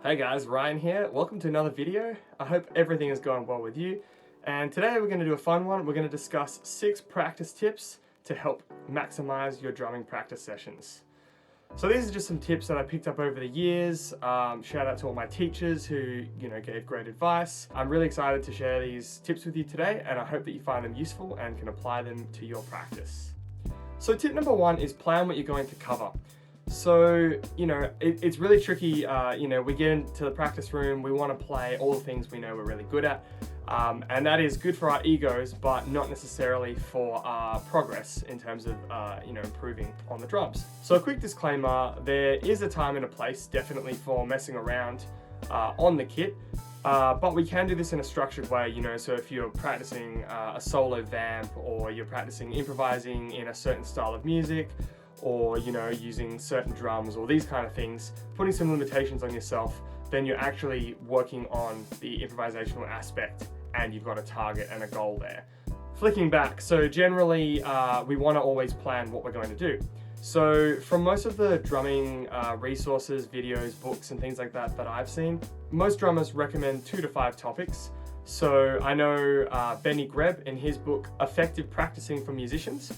Hey guys, Ryan here. Welcome to another video. I hope everything is going well with you. And today we're going to do a fun one. We're going to discuss 6 practice tips to help maximize your drumming practice sessions. So these are just some tips that I picked up over the years. Shout out to all my teachers who, gave great advice. I'm really excited to share these tips with you today, and I hope that you find them useful and can apply them to your practice. So tip number 1 is plan what you're going to cover. So, it's really tricky. We get into the practice room, we want to play all the things we know we're really good at. And that is good for our egos, but not necessarily for our progress in terms of, improving on the drums. So a quick disclaimer, there is a time and a place definitely for messing around on the kit. But we can do this in a structured way, so if you're practicing a solo vamp, or you're practicing improvising in a certain style of music, or using certain drums or these kind of things, putting some limitations on yourself, then you're actually working on the improvisational aspect and you've got a target and a goal there. Flicking back, so generally we want to always plan what we're going to do. So from most of the drumming resources, videos, books and things like that I've seen, most drummers recommend 2 to 5 topics. So I know Benny Greb in his book Effective Practicing for Musicians,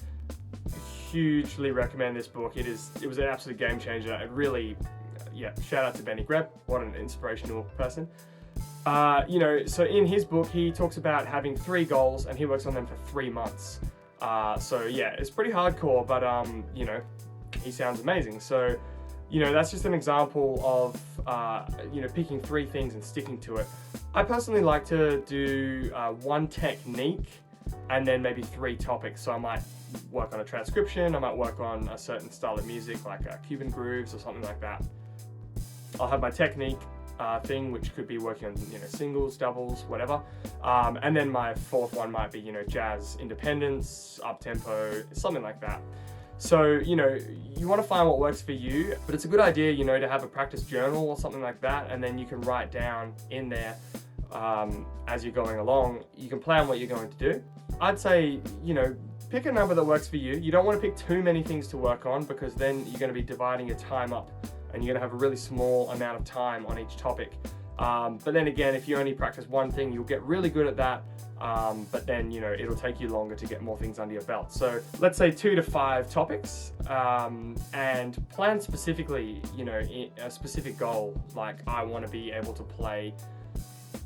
hugely recommend this book. It was an absolute game changer. It really, shout out to Benny Greb. What an inspirational person. So in his book, he talks about having 3 goals and he works on them for 3 months. It's pretty hardcore, but he sounds amazing. So, that's just an example of, picking 3 things and sticking to it. I personally like to do 1 technique and then maybe 3 topics. So I might work on a transcription, I might work on a certain style of music like Cuban grooves or something like that. I'll have my technique thing, which could be working on singles, doubles, whatever. And then my 4th one might be jazz independence, up-tempo, something like that. So, you want to find what works for you, but it's a good idea, to have a practice journal or something like that, and then you can write down in there as you're going along. You can plan what you're going to do. I'd say, pick a number that works for you. You don't want to pick too many things to work on, because then you're going to be dividing your time up and you're going to have a really small amount of time on each topic. But then again, if you only practice 1 thing, you'll get really good at that. But then, it'll take you longer to get more things under your belt. So let's say 2 to 5 topics, and plan specifically, a specific goal. Like, I want to be able to play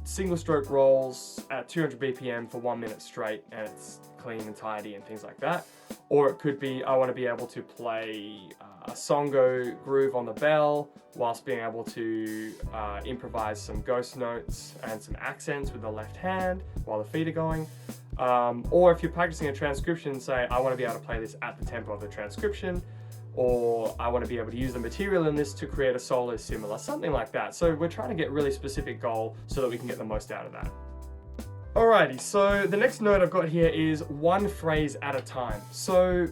single stroke rolls at 200 BPM for 1 minute straight, and it's clean and tidy and things like that. Or it could be, I want to be able to play a songo groove on the bell whilst being able to improvise some ghost notes and some accents with the left hand while the feet are going. Or if you're practicing a transcription, say, I want to be able to play this at the tempo of the transcription, or I want to be able to use the material in this to create a solo similar, something like that. So we're trying to get a really specific goal so that we can get the most out of that. Alrighty, so the next note I've got here is 1 phrase at a time. So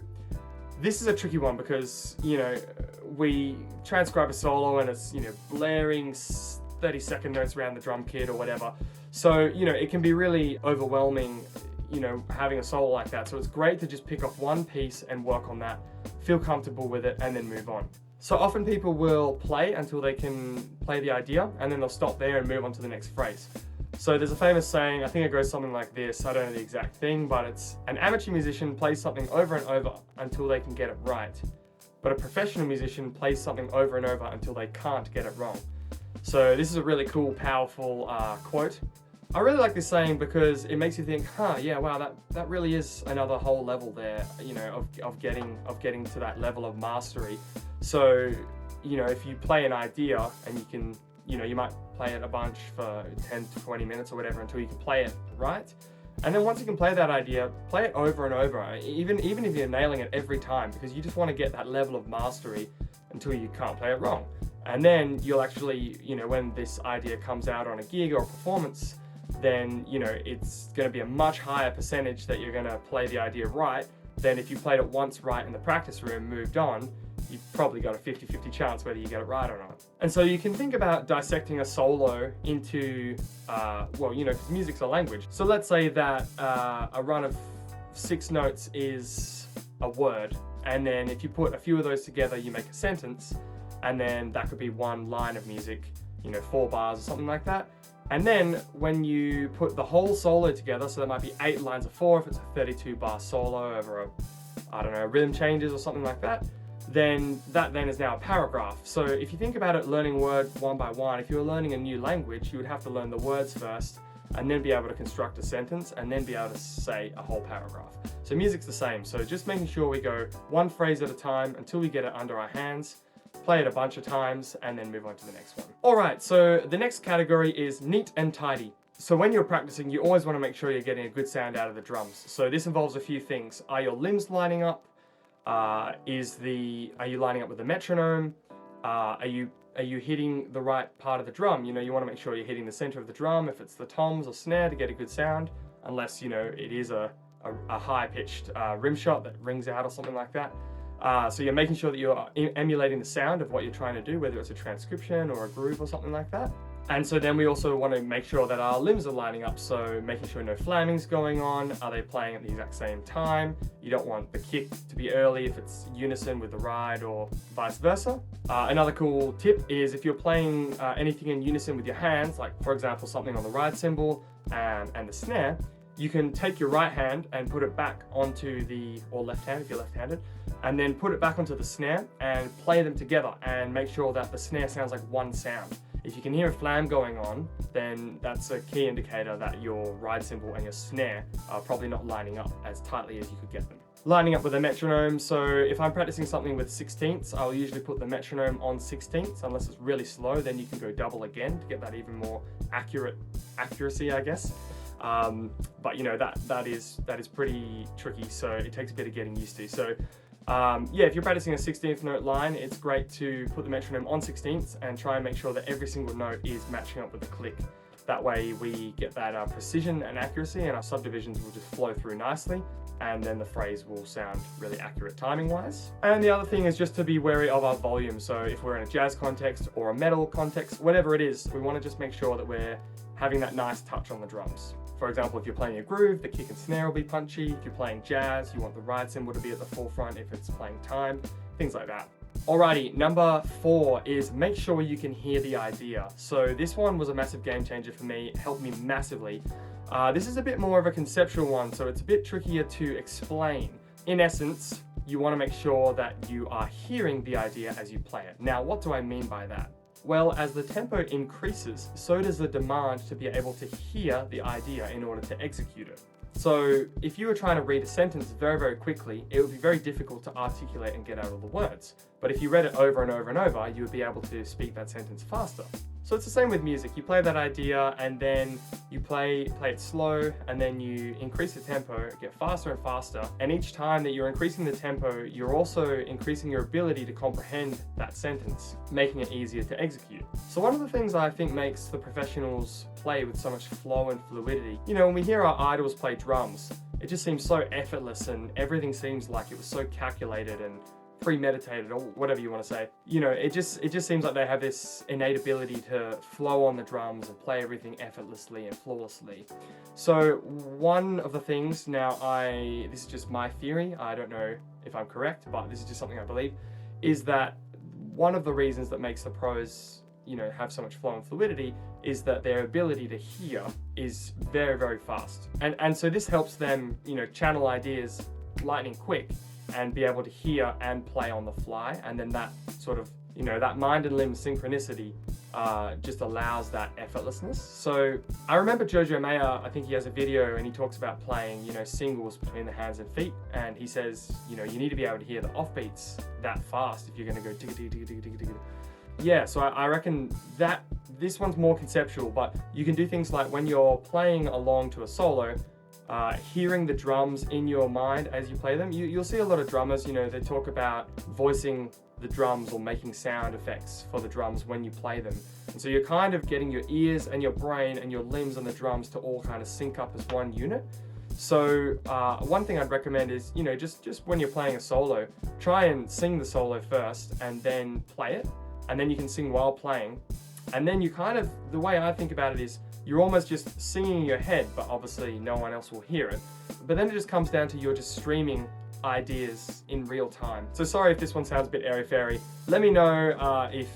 this is a tricky one because, we transcribe a solo and it's, blaring 30-second notes around the drum kit or whatever. So, it can be really overwhelming, having a solo like that. So it's great to just pick up 1 piece and work on that, feel comfortable with it, and then move on. So often people will play until they can play the idea, and then they'll stop there and move on to the next phrase. So there's a famous saying, I think it goes something like this, I don't know the exact thing, but it's, an amateur musician plays something over and over until they can get it right. But a professional musician plays something over and over until they can't get it wrong. So this is a really cool, powerful quote. I really like this saying because it makes you think, wow, that really is another whole level there, of getting to that level of mastery. So, if you play an idea and you can, you might play it a bunch for 10 to 20 minutes or whatever until you can play it right. And then once you can play that idea, play it over and over, even if you're nailing it every time, because you just want to get that level of mastery until you can't play it wrong. And then you'll actually, when this idea comes out on a gig or a performance, then, it's going to be a much higher percentage that you're going to play the idea right than if you played it once right in the practice room, moved on. You've probably got a 50-50 chance whether you get it right or not. And so you can think about dissecting a solo into, because music's a language. So let's say that a run of 6 notes is a word, and then if you put a few of those together, you make a sentence, and then that could be 1 line of music. 4 bars or something like that. And then when you put the whole solo together, so that might be 8 lines of 4 if it's a 32 bar solo over rhythm changes or something like that, then that then is now a paragraph. So if you think about it, learning word one by one, if you were learning a new language, you would have to learn the words first and then be able to construct a sentence and then be able to say a whole paragraph. So music's the same. So just making sure we go one phrase at a time until we get it under our hands, play it a bunch of times, and then move on to the next one. All right, so the next category is neat and tidy. So when you're practicing, you always want to make sure you're getting a good sound out of the drums. So this involves a few things. Are your limbs lining up? Are you lining up with the metronome? Are you hitting the right part of the drum? You want to make sure you're hitting the center of the drum if it's the toms or snare to get a good sound, unless it is a high-pitched rim shot that rings out or something like that. So you're making sure that you're emulating the sound of what you're trying to do, whether it's a transcription or a groove or something like that. And so then we also want to make sure that our limbs are lining up, so making sure no flamming's going on. Are they playing at the exact same time? You don't want the kick to be early if it's unison with the ride or vice versa. Another cool tip is if you're playing anything in unison with your hands, like for example something on the ride cymbal and the snare, you can take your right hand and put it back onto or left hand if you're left-handed, and then put it back onto the snare and play them together and make sure that the snare sounds like one sound. If you can hear a flam going on, then that's a key indicator that your ride cymbal and your snare are probably not lining up as tightly as you could get them. Lining up with a metronome, so if I'm practicing something with 16ths, I'll usually put the metronome on 16ths, unless it's really slow, then you can go double again to get that even more accuracy, I guess. But that is pretty tricky, so it takes a bit of getting used to. So if you're practicing a 16th note line, it's great to put the metronome on 16ths and try and make sure that every single note is matching up with the click. That way we get that precision and accuracy, and our subdivisions will just flow through nicely, and then the phrase will sound really accurate timing wise. And the other thing is just to be wary of our volume. So if we're in a jazz context or a metal context, whatever it is, we want to just make sure that we're having that nice touch on the drums. For example, if you're playing a groove, the kick and snare will be punchy. If you're playing jazz, you want the ride cymbal to be at the forefront if it's playing time, things like that. Alrighty, number 4 is make sure you can hear the idea. So this one was a massive game changer for me. It helped me massively. This is a bit more of a conceptual one, so it's a bit trickier to explain. In essence, you want to make sure that you are hearing the idea as you play it. Now, what do I mean by that? Well, as the tempo increases, so does the demand to be able to hear the idea in order to execute it. So if you were trying to read a sentence very, very quickly, it would be very difficult to articulate and get out all the words. But if you read it over and over and over, you would be able to speak that sentence faster. So it's the same with music. You play that idea and then you play it slow, and then you increase the tempo, get faster and faster. And each time that you're increasing the tempo, you're also increasing your ability to comprehend that sentence, making it easier to execute. So one of the things I think makes the professionals play with so much flow and fluidity, when we hear our idols play drums, it just seems so effortless and everything seems like it was so calculated and premeditated, or whatever you want to say. It just seems like they have this innate ability to flow on the drums and play everything effortlessly and flawlessly. So one of the things, this is just my theory, I don't know if I'm correct, but this is just something I believe, is that one of the reasons that makes the pros have so much flow and fluidity is that their ability to hear is very, very fast. And so this helps them, channel ideas lightning quick and be able to hear and play on the fly. And then that sort of, that mind and limb synchronicity just allows that effortlessness. So I remember Jojo, I think he has a video and he talks about playing, singles between the hands and feet. And he says, you need to be able to hear the offbeats that fast if you're going to go tigga tigga tigga tigga tigga. Yeah, so I reckon that this one's more conceptual, but you can do things like when you're playing along to a solo, hearing the drums in your mind as you play them. You'll see a lot of drummers, they talk about voicing the drums or making sound effects for the drums when you play them. And so you're kind of getting your ears and your brain and your limbs and the drums to all kind of sync up as one unit. So one thing I'd recommend is, just when you're playing a solo, try and sing the solo first and then play it. And then you can sing while playing. And then the way I think about it is, you're almost just singing in your head, but obviously no one else will hear it. But then it just comes down to you're just streaming ideas in real time. So sorry if this one sounds a bit airy-fairy. Let me know if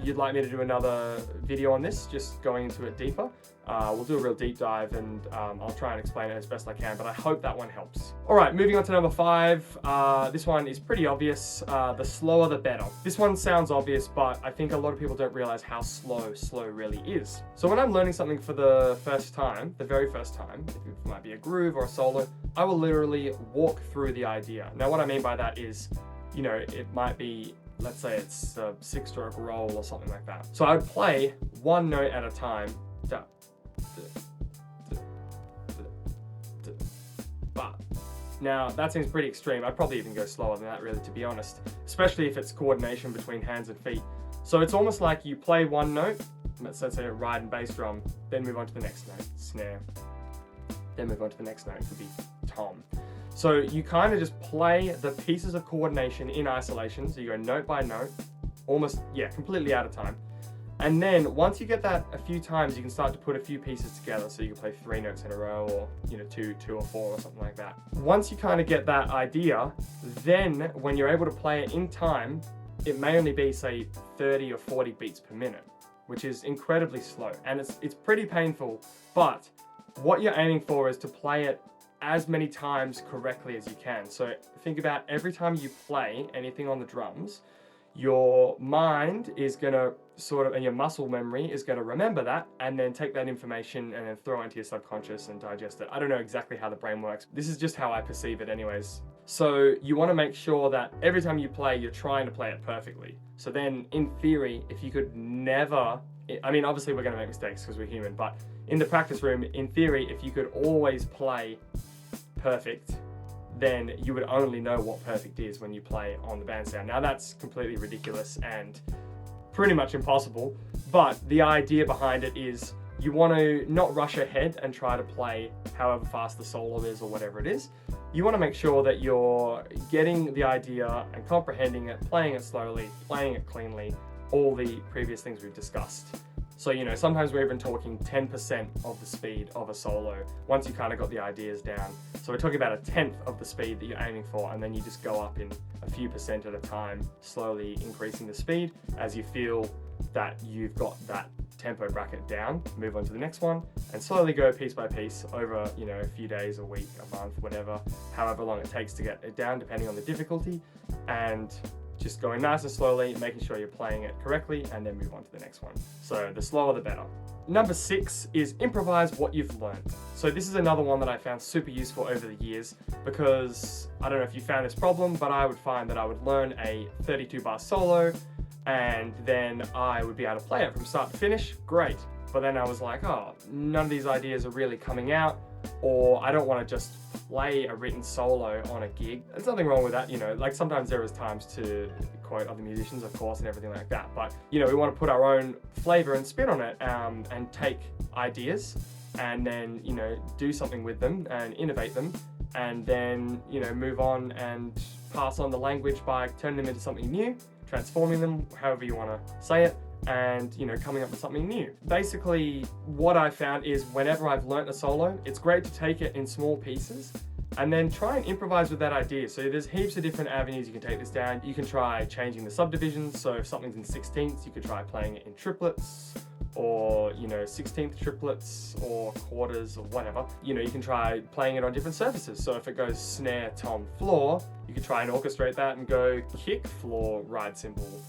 you'd like me to do another video on this, just going into it deeper, we'll do a real deep dive, and I'll try and explain it as best I can, but I hope that one helps. All right, moving on to number 5. This one is pretty obvious. The slower the better. This one sounds obvious, but I think a lot of people don't realize how slow really is. So when I'm learning something for the first time, the very first time, it might be a groove or a solo, I will literally walk through the idea. Now what I mean by that is, you know, it might be, let's say it's a 6-stroke roll or something like that. So I would play one note at a time. But now that seems pretty extreme. I'd probably even go slower than that, really, to be honest, especially if it's coordination between hands and feet. So it's almost like you play one note, let's say a ride and bass drum, then move on to the next note, snare, then move on to the next note, it could be tom. So you kind of just play the pieces of coordination in isolation. So you go note by note, almost, completely out of time. And then once you get that a few times, you can start to put a few pieces together. So you can play 3 notes in a row, or, you know, two or 4 or something like that. Once you kind of get that idea, then when you're able to play it in time, it may only be, say, 30 or 40 beats per minute, which is incredibly slow. And it's pretty painful, but what you're aiming for is to play it as many times correctly as you can. So think about every time you play anything on the drums, your mind is gonna and your muscle memory is gonna remember that, and then take that information and then throw it into your subconscious and digest it. I don't know exactly how the brain works. This is just how I perceive it anyways. So you wanna make sure that every time you play, you're trying to play it perfectly. So then in theory, if you could never, I mean, obviously we're gonna make mistakes because we're human, but in the practice room, in theory, if you could always play perfect, then you would only know what perfect is when you play on the bandstand. Now that's completely ridiculous and pretty much impossible, but the idea behind it is you want to not rush ahead and try to play however fast the solo is or whatever it is. You want to make sure that you're getting the idea and comprehending it, playing it slowly, playing it cleanly, all the previous things we've discussed. So, you know, sometimes we're even talking 10% of the speed of a solo once you kind of got the ideas down. So we're talking about a 1/10 of the speed that you're aiming for, and then you just go up in a few percent at a time, slowly increasing the speed as you feel that you've got that tempo bracket down. Move on to the next one and slowly go piece by piece over, you know, a few days, a week, a month, whatever, however long it takes to get it down, depending on the difficulty, and just going nice and slowly, making sure you're playing it correctly, and then move on to the next one. So the slower the better. Number 6 is improvise what you've learned. So this is another one that I found super useful over the years, because I don't know if you found this problem, but I would find that I would learn a 32 bar solo, and then I would be able to play it from start to finish, great. But then I was like, oh, none of these ideas are really coming out, or I don't want to just play a written solo on a gig. There's nothing wrong with that, you know, like sometimes there is times to quote other musicians, of course, and everything like that, but you know, we want to put our own flavor and spin on it, and take ideas and then, you know, do something with them and innovate them, and then, you know, move on and pass on the language by turning them into something new, transforming them, however you want to say it, and, you know, coming up with something new. Basically, what I found is whenever I've learnt a solo, it's great to take it in small pieces and then try and improvise with that idea. So there's heaps of different avenues you can take this down. You can try changing the subdivisions. So if something's in 16ths, you could try playing it in triplets, or, you know, 16th triplets or quarters or whatever. You know, you can try playing it on different surfaces. So if it goes snare, tom, floor, you could try and orchestrate that and go kick, floor, ride cymbal,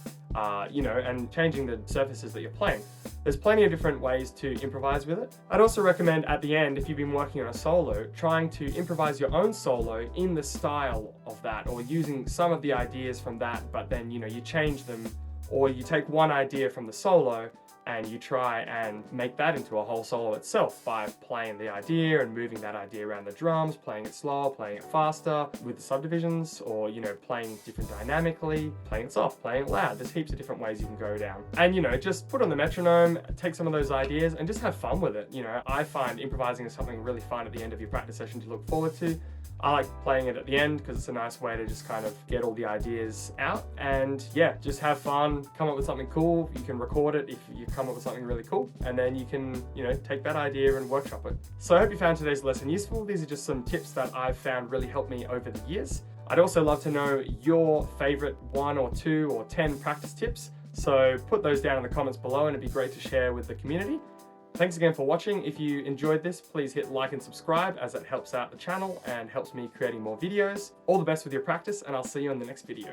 you know, and changing the surfaces that you're playing. There's plenty of different ways to improvise with it. I'd also recommend at the end, if you've been working on a solo, trying to improvise your own solo in the style of that, or using some of the ideas from that, but then, you know, you change them, or you take one idea from the solo and you try and make that into a whole solo itself by playing the idea and moving that idea around the drums, playing it slower, playing it faster with the subdivisions, or, you know, playing different dynamically, playing it soft, playing it loud. There's heaps of different ways you can go down. And, you know, just put on the metronome, take some of those ideas and just have fun with it. You know, I find improvising is something really fun at the end of your practice session to look forward to. I like playing it at the end because it's a nice way to just kind of get all the ideas out and, yeah, just have fun, come up with something cool. You can record it if you come up with something really cool, and then you can, you know, take that idea and workshop it. So I hope you found today's lesson useful. These are just some tips that I've found really helped me over the years. I'd also love to know your favorite 1 or 2 or 10 practice tips. So put those down in the comments below and it'd be great to share with the community. Thanks again for watching. If you enjoyed this, please hit like and subscribe as it helps out the channel and helps me creating more videos. All the best with your practice, and I'll see you in the next video.